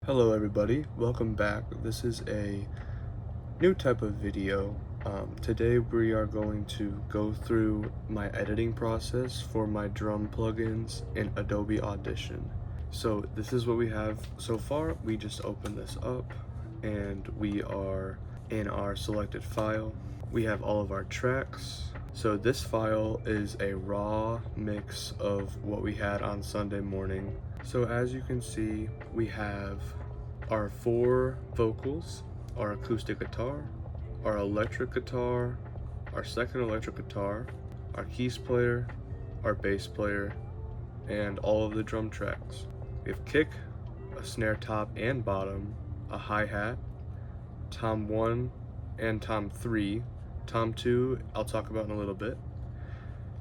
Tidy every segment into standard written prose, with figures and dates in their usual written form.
Hello everybody, welcome back. This is a new type of video. Today we are going to go through my editing process for my drum plugins in Adobe Audition. So this is what we have so far. We just opened this up and we are in our selected file. We have all of our tracks. So this file is a raw mix of what we had on Sunday morning. So as you can see, we have our 4 vocals, our acoustic guitar, our electric guitar, our second electric guitar, our keys player, our bass player, and all of the drum tracks. We have kick, a snare top and bottom, a hi-hat, tom 1 and tom 3, tom 2 I'll talk about in a little bit,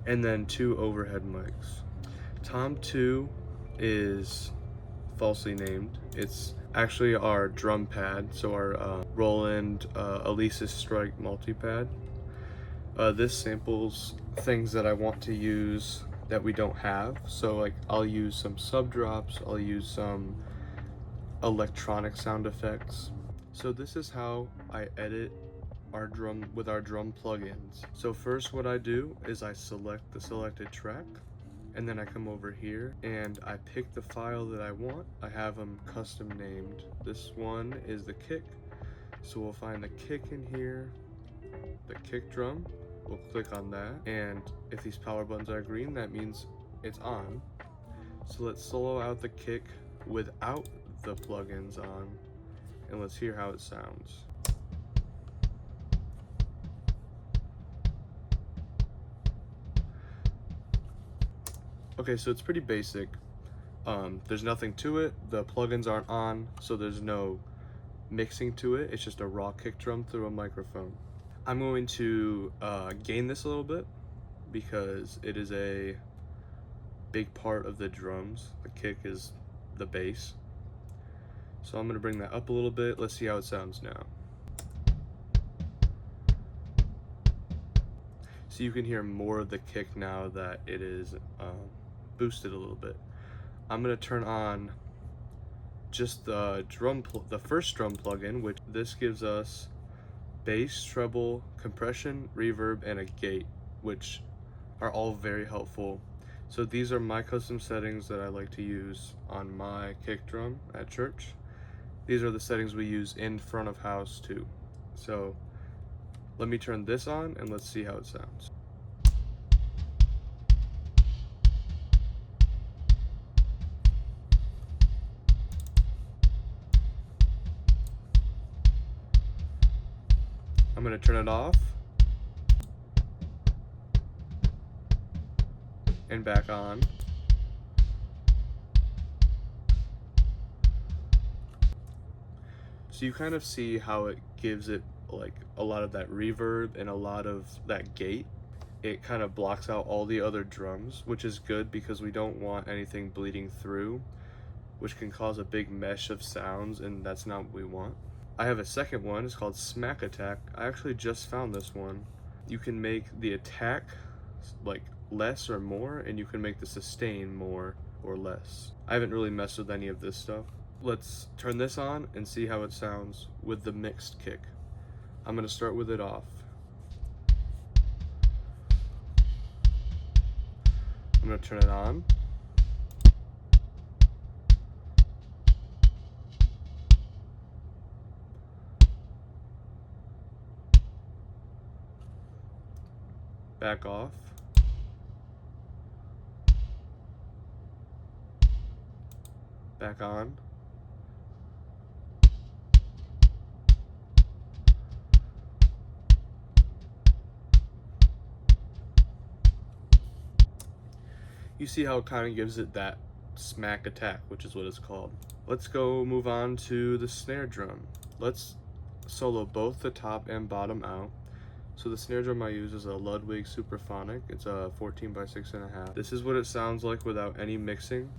and then 2 overhead mics. Tom 2 is falsely named. It's actually our drum pad, so our Roland Alesis Strike multi-pad. This samples things that I want to use that we don't have. So like I'll use some sub drops, I'll use some electronic sound effects. So this is how I edit our drum with our drum plugins. So first what I do is I select the selected track, and then I come over here and I pick the file that I want. I have them custom named. This one is the kick, so we'll find the kick in here, the kick drum. We'll click on that, and if these power buttons are green, that means it's on. So let's solo out the kick without the plugins on, and let's hear how it sounds. Okay, so it's pretty basic. There's nothing to it. The plugins aren't on, so there's no mixing to it. It's just a raw kick drum through a microphone. I'm going to gain this a little bit because it is a big part of the drums. The kick is the bass. So I'm going to bring that up a little bit. Let's see how it sounds now. So you can hear more of the kick now that it is boosted a little bit. I'm gonna turn on just the first drum plugin, which this gives us bass, treble, compression, reverb, and a gate, which are all very helpful. So these are my custom settings that I like to use on my kick drum at church. These are the settings we use in front of house too. So let me turn this on and let's see how it sounds. I'm going to turn it off and back on. So you kind of see how it gives it like a lot of that reverb and a lot of that gate. It kind of blocks out all the other drums, which is good because we don't want anything bleeding through, which can cause a big mesh of sounds, and that's not what we want. I have a second one, it's called Smack Attack. I actually just found this one. You can make the attack like less or more, and you can make the sustain more or less. I haven't really messed with any of this stuff. Let's turn this on and see how it sounds with the mixed kick. I'm gonna start with it off. I'm gonna turn it on. Back off. Back on. You see how it kind of gives it that smack attack, which is what it's called. Let's go move on to the snare drum. Let's solo both the top and bottom out. So the snare drum I use is a Ludwig Superphonic. It's a 14 by 6.5. This is what it sounds like without any mixing.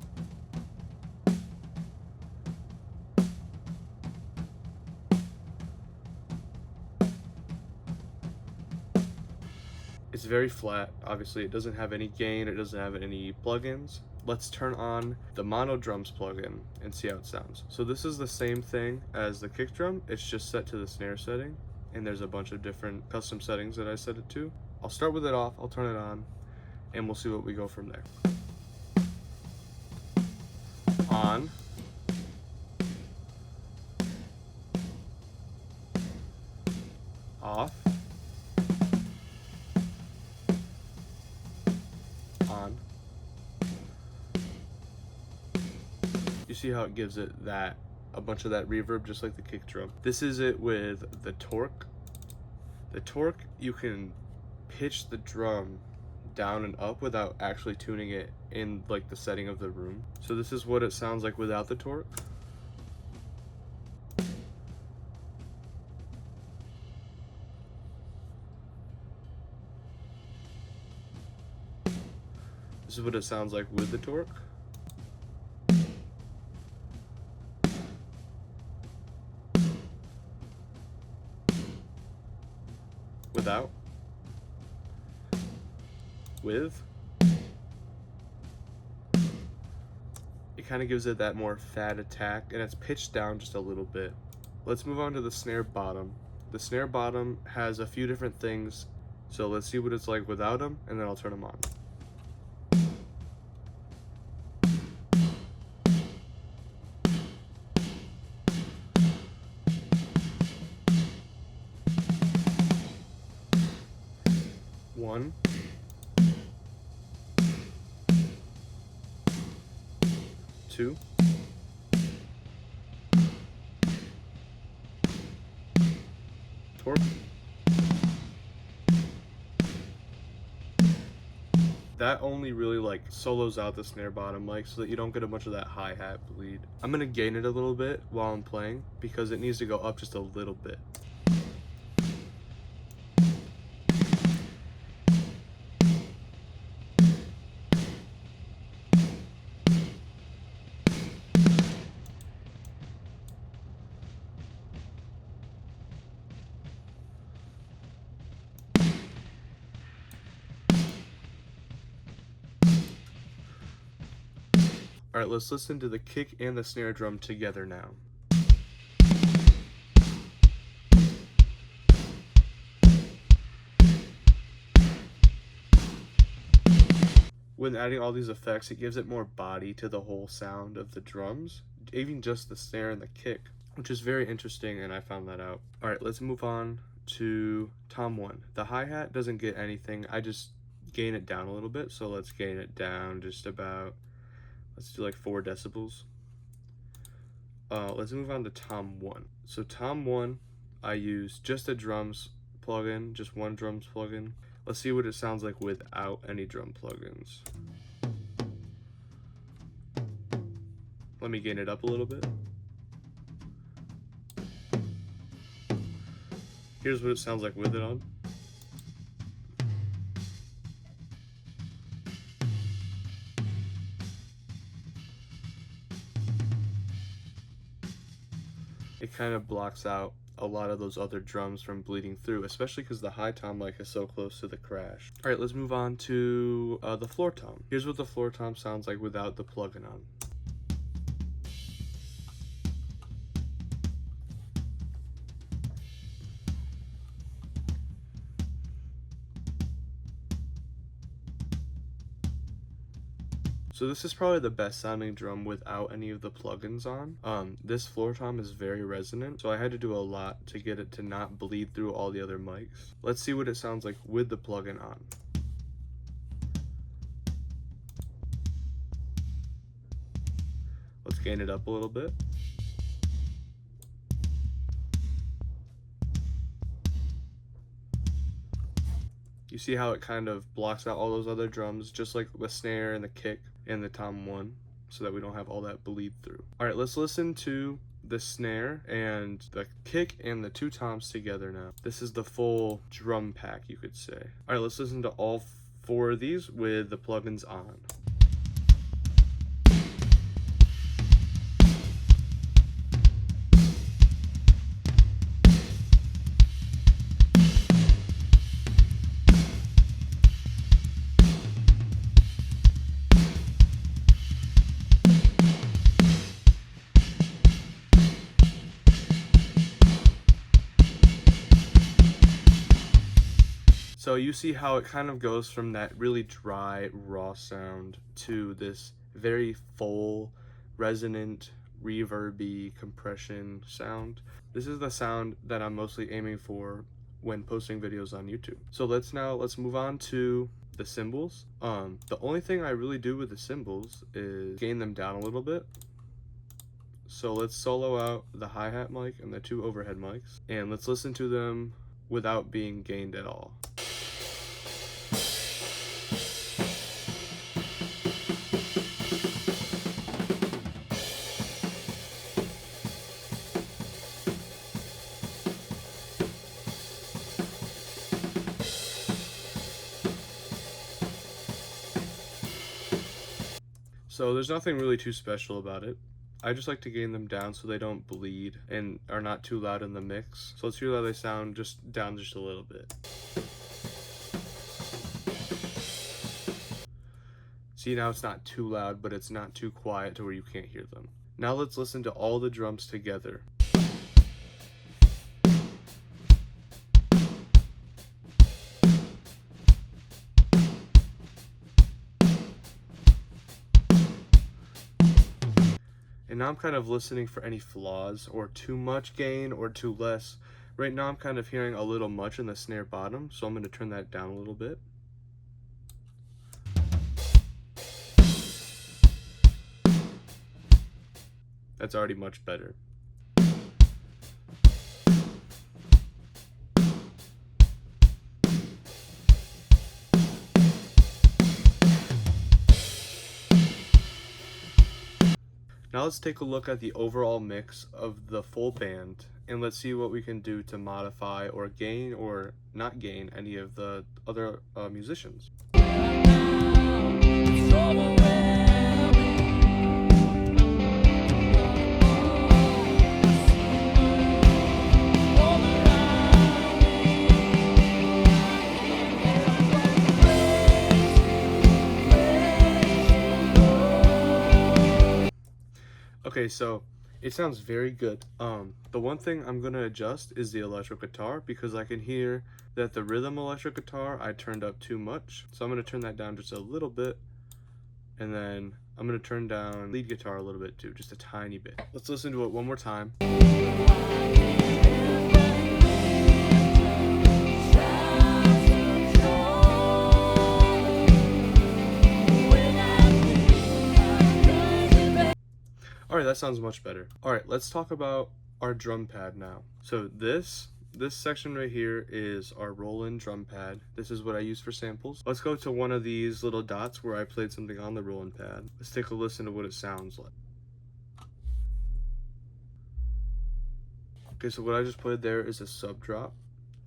It's very flat. Obviously it doesn't have any gain, it doesn't have any plugins. let's turn on the OwenDrumz plugin and see how it sounds. So this is the same thing as the kick drum, it's just set to the snare setting, and there's a bunch of different custom settings that I set it to. I'll start with it off, I'll turn it on, and we'll see what we go from there. On. Off. On. You see how it gives it a bunch of that reverb just like the kick drum. This is it with the torque. The torque, you can pitch the drum down and up without actually tuning it in like the setting of the room. So this is what it sounds like without the torque. This is what it sounds like with the torque. Without. With. It kind of gives it that more fat attack, and it's pitched down just a little bit. Let's move on to the snare bottom. The snare bottom has a few different things, so let's see what it's like without them, and then I'll turn them on. One. Two. Torque. That only really like solos out the snare bottom mic so that you don't get a bunch of that hi-hat bleed. I'm gonna gain it a little bit while I'm playing because it needs to go up just a little bit. Alright, let's listen to the kick and the snare drum together now. When adding all these effects, it gives it more body to the whole sound of the drums, even just the snare and the kick, which is very interesting, and I found that out. Alright, let's move on to Tom 1. The hi-hat doesn't get anything, I just gain it down a little bit, so let's gain it down just about, let's do like 4 decibels. Let's move on to Tom 1. So Tom 1, I use just a drums plugin, just one drums plugin. Let's see what it sounds like without any drum plugins. Let me gain it up a little bit. Here's what it sounds like with it on. It kind of blocks out a lot of those other drums from bleeding through, especially because the high tom mic is so close to the crash. Alright, let's move on to the floor tom. Here's what the floor tom sounds like without the plugin on. So this is probably the best sounding drum without any of the plugins on. This floor tom is very resonant, so I had to do a lot to get it to not bleed through all the other mics. Let's see what it sounds like with the plugin on. Let's gain it up a little bit. You see how it kind of blocks out all those other drums, just like the snare and the kick and the Tom 1, so that we don't have all that bleed through. Alright, let's listen to the snare and the kick and the 2 toms together now. This is the full drum pack, you could say. Alright, let's listen to all 4 of these with the plugins on. So you see how it kind of goes from that really dry, raw sound to this very full, resonant, reverby, compression sound. This is the sound that I'm mostly aiming for when posting videos on YouTube. So let's move on to the cymbals. The only thing I really do with the cymbals is gain them down a little bit. So let's solo out the hi-hat mic and the 2 overhead mics, and let's listen to them without being gained at all. So there's nothing really too special about it. I just like to gain them down so they don't bleed and are not too loud in the mix. So let's hear how they sound just down just a little bit. See, now it's not too loud, but it's not too quiet to where you can't hear them. Now let's listen to all the drums together. And now I'm kind of listening for any flaws or too much gain or too less. Right now I'm kind of hearing a little much in the snare bottom, so I'm going to turn that down a little bit. That's already much better. Now let's take a look at the overall mix of the full band, and let's see what we can do to modify or gain or not gain any of the other musicians. Okay, so it sounds very good. The one thing I'm gonna adjust is the electric guitar, because I can hear that the rhythm electric guitar I turned up too much. So I'm gonna turn that down just a little bit, and then I'm gonna turn down lead guitar a little bit too, just a tiny bit. Let's listen to it one more time. Alright, that sounds much better. Alright, let's talk about our drum pad now. So this section right here is our roll-in drum pad. This is what I use for samples. Let's go to one of these little dots where I played something on the roll-in pad. Let's take a listen to what it sounds like. Okay, so what I just played there is a sub drop.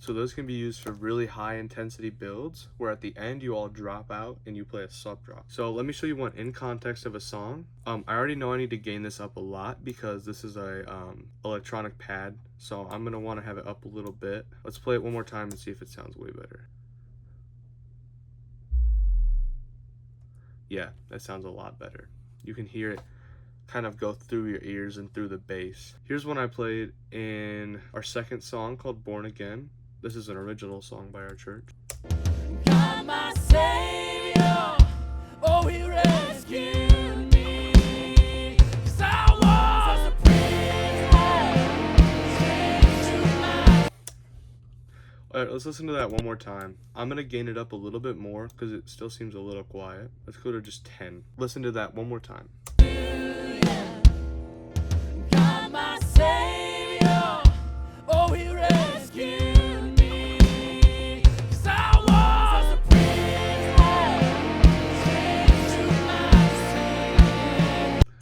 So those can be used for really high intensity builds, where at the end you all drop out and you play a sub drop. So let me show you one in context of a song. I already know I need to gain this up a lot because this is a electronic pad, so I'm gonna want to have it up a little bit. Let's play it one more time and see if it sounds way better. Yeah, that sounds a lot better. You can hear it kind of go through your ears and through the bass. Here's one I played in our second song called Born Again. This is an original song by our church. God, my Savior, oh, He rescued me. 'Cause I was a prisoner. Alright, let's listen to that one more time. I'm gonna gain it up a little bit more because it still seems a little quiet. Let's go to just 10. Listen to that one more time. God, my Savior, oh, He rescued me. 'Cause I was a prisoner.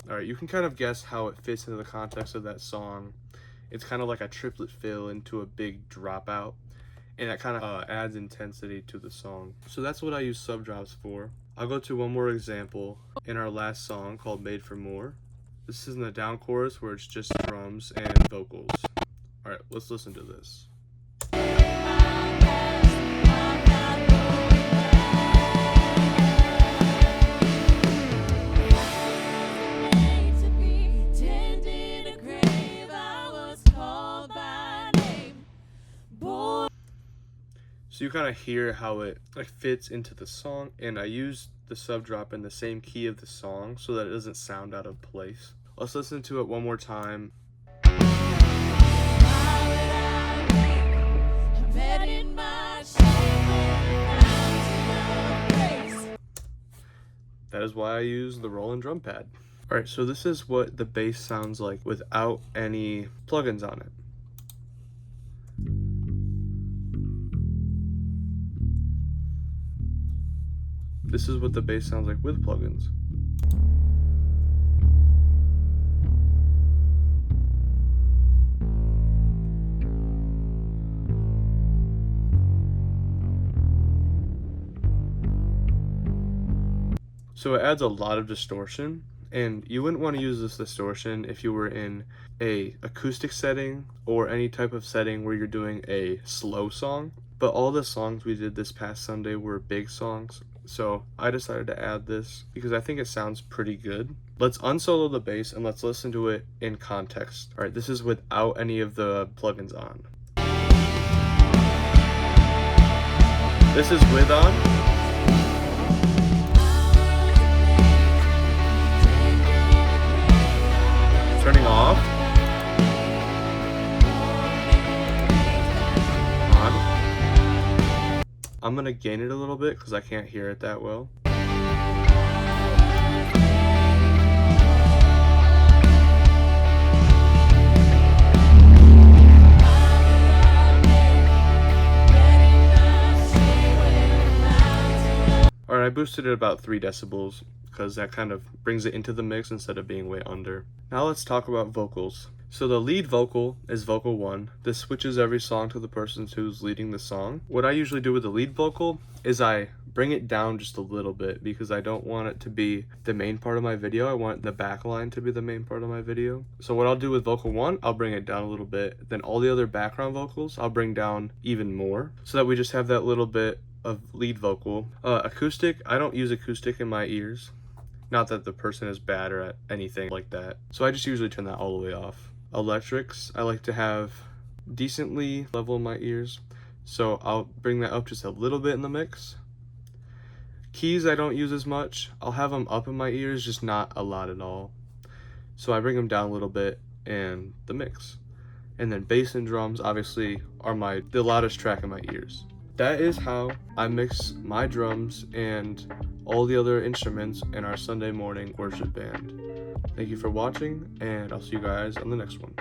Alright, you can kind of guess how it fits into the context of that song. It's kind of like a triplet fill into a big dropout, and that kind of adds intensity to the song. So that's what I use sub drops for. I'll go to one more example in our last song called Made for More. This is in the down chorus where it's just drums and vocals. Alright, let's listen to this. So you kind of hear how it like fits into the song, and I use the sub drop in the same key of the song so that it doesn't sound out of place. Let's listen to it one more time. That is why I use the roll and drum pad. Alright, so this is what the bass sounds like without any plugins on it. This is what the bass sounds like with plugins. So it adds a lot of distortion, and you wouldn't want to use this distortion if you were in a acoustic setting or any type of setting where you're doing a slow song. But all the songs we did this past Sunday were big songs, so I decided to add this because I think it sounds pretty good. Let's unsolo the bass and let's listen to it in context. All right, this is without any of the plugins on. This is with on. Turning off. On. I'm gonna gain it a little bit because I can't hear it that well. Alright, I boosted it about 3 decibels because that kind of brings it into the mix instead of being way under. Now let's talk about vocals. So the lead vocal is vocal 1. This switches every song to the person who's leading the song. What I usually do with the lead vocal is I bring it down just a little bit because I don't want it to be the main part of my video. I want the back line to be the main part of my video. So what I'll do with vocal 1, I'll bring it down a little bit. Then all the other background vocals, I'll bring down even more so that we just have that little bit of lead vocal. Acoustic, I don't use acoustic in my ears. Not that the person is bad or at anything like that. So I just usually turn that all the way off. Electrics, I like to have decently level in my ears. So I'll bring that up just a little bit in the mix. Keys I don't use as much. I'll have them up in my ears, just not a lot at all. So I bring them down a little bit in the mix. And then bass and drums obviously are the loudest track in my ears. That is how I mix my drums and all the other instruments in our Sunday morning worship band. Thank you for watching, and I'll see you guys on the next one.